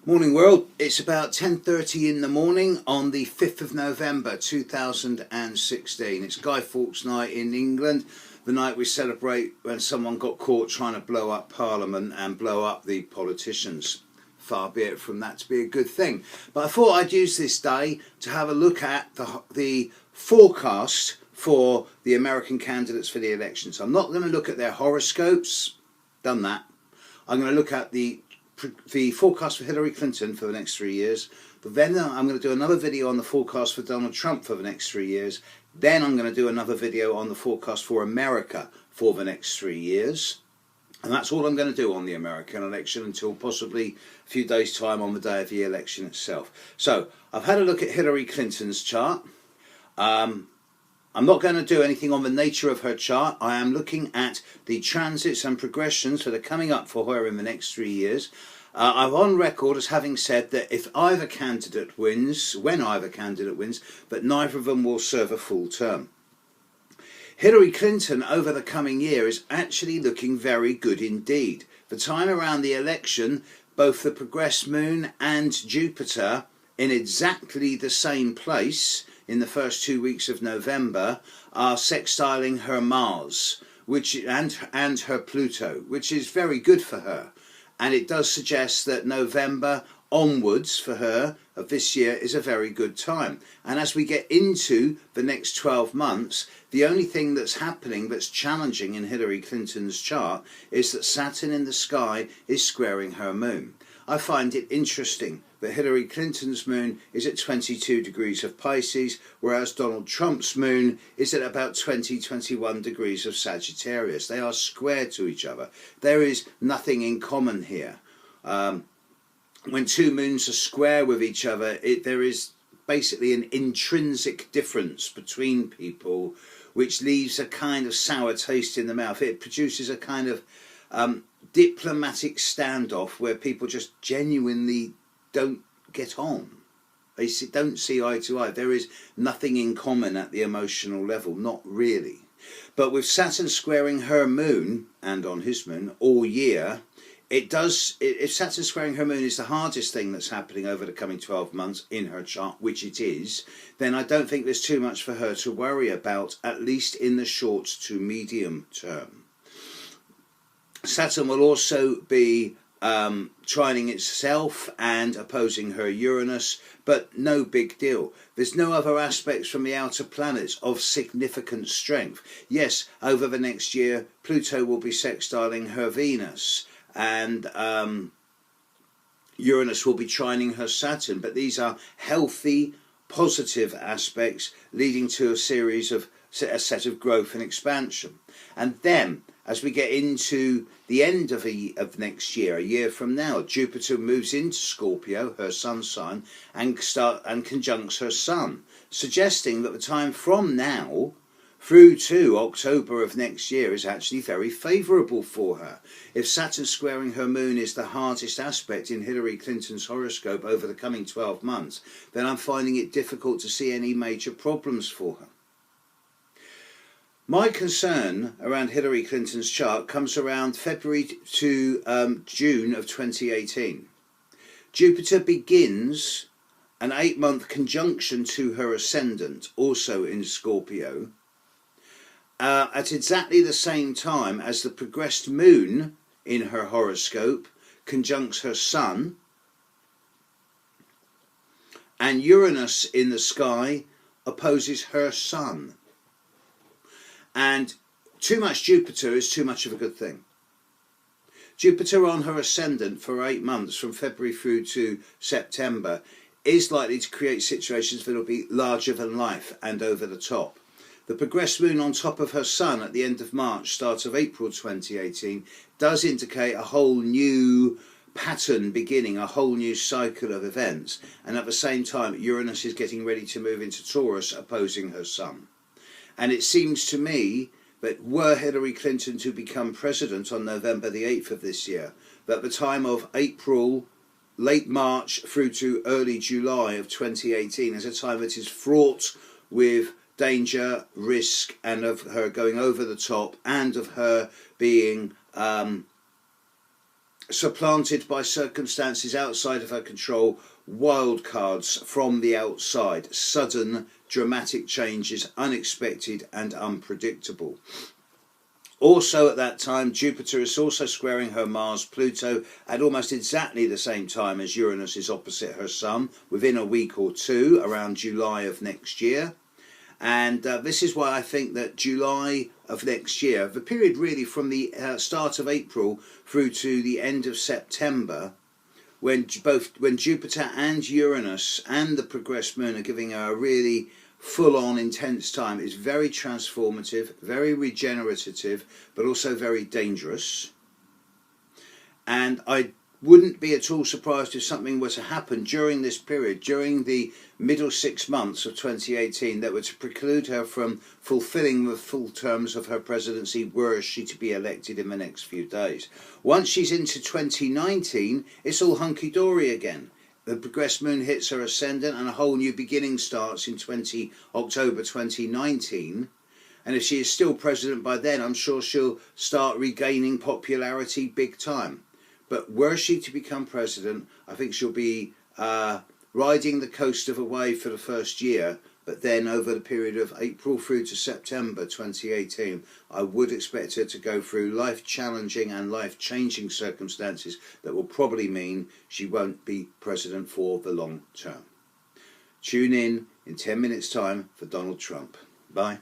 Morning world, it's about 10:30 in the morning on the 5th of November 2016. It's Guy Fawkes night in England, the night we celebrate when someone got caught trying to blow up Parliament and blow up the politicians. Far be it from that to be a good thing. But I thought I'd use this day to have a look at the forecast for the American candidates for the elections. I'm not going to look at their horoscopes, done that. I'm going to look at the forecast for Hilary Clinton for the next 3 years. But then I'm going to do another video on the forecast for Donald Trump for the next 3 years. Then I'm going to do another video on the forecast for America for the next 3 years. And that's all I'm going to do on the American election until possibly a few days' time on the day of the election itself. So I've had a look at Hillary Clinton's chart. I'm not going to do anything on the nature of her chart. I am looking at the transits and progressions that are coming up for her in the next 3 years. I'm on record as having said that if either candidate wins, when either candidate wins, that neither of them will serve a full term. Hillary Clinton over the coming year is actually looking very good indeed. The time around the election, both the progressed moon and Jupiter in exactly the same place in the first 2 weeks of November are sextiling her Mars, and her Pluto, which is very good for her. And it does suggest that November onwards for her of this year is a very good time. And as we get into the next 12 months, the only thing that's happening that's challenging in Hillary Clinton's chart is that Saturn in the sky is squaring her moon. I find it interesting that Hillary Clinton's moon is at 22 degrees of Pisces, whereas Donald Trump's moon is at about 21 degrees of Sagittarius. They are square to each other. There is nothing in common here. When two moons are square with each other, there is basically an intrinsic difference between people, which leaves a kind of sour taste in the mouth. It produces a kind of diplomatic standoff where people just genuinely don't get on. They don't see eye to eye. There is nothing in common at the emotional level, not really. But with Saturn squaring her moon, and on his moon, all year, if Saturn squaring her moon is the hardest thing that's happening over the coming 12 months in her chart, which it is, then I don't think there's too much for her to worry about, at least in the short to medium term. Saturn will also be trining itself and opposing her Uranus, but no big deal. There's no other aspects from the outer planets of significant strength. Yes, over the next year, Pluto will be sextiling her Venus, and Uranus will be trining her Saturn, but these are healthy, positive aspects leading to a set of growth and expansion. And then, as we get into the end of next year, a year from now, Jupiter moves into Scorpio, her sun sign, and conjuncts her sun, suggesting that the time from now through to October of next year is actually very favourable for her. If Saturn squaring her moon is the hardest aspect in Hillary Clinton's horoscope over the coming 12 months, then I'm finding it difficult to see any major problems for her. My concern around Hillary Clinton's chart comes around February to June of 2018. Jupiter begins an 8-month conjunction to her ascendant, also in Scorpio, at exactly the same time as the progressed moon in her horoscope conjuncts her sun, and Uranus in the sky opposes her sun. And too much Jupiter is too much of a good thing. Jupiter on her ascendant for 8 months, from February through to September, is likely to create situations that will be larger than life and over the top. The progressed moon on top of her sun at the end of March, start of April 2018, does indicate a whole new pattern beginning, a whole new cycle of events. And at the same time, Uranus is getting ready to move into Taurus, opposing her sun. And it seems to me that were Hillary Clinton to become president on November the 8th of this year, that the time of April, late March through to early July of 2018 is a time that is fraught with danger, risk, and of her going over the top, and of her being supplanted by circumstances outside of her control, wild cards from the outside, sudden dramatic changes, unexpected and unpredictable. Also at that time, Jupiter is also squaring her Mars Pluto at almost exactly the same time as Uranus is opposite her Sun, within a week or two, around July of next year. And this is why I think that July of next year, the period really from the start of April through to the end of September, when Jupiter and Uranus and the progressed moon are giving her a really full-on intense time, is very transformative, very regenerative, but also very dangerous. And I wouldn't be at all surprised if something were to happen during this period, during the middle 6 months of 2018, that were to preclude her from fulfilling the full terms of her presidency were she to be elected in the next few days. Once she's into 2019, it's all hunky-dory again. The progressed moon hits her ascendant and a whole new beginning starts in October 2019. And if she is still president by then, I'm sure she'll start regaining popularity big time. But were she to become president, I think she'll be riding the coast of a wave for the first year, but then over the period of April through to September 2018, I would expect her to go through life-challenging and life-changing circumstances that will probably mean she won't be president for the long term. Tune in 10 minutes' time for Donald Trump. Bye.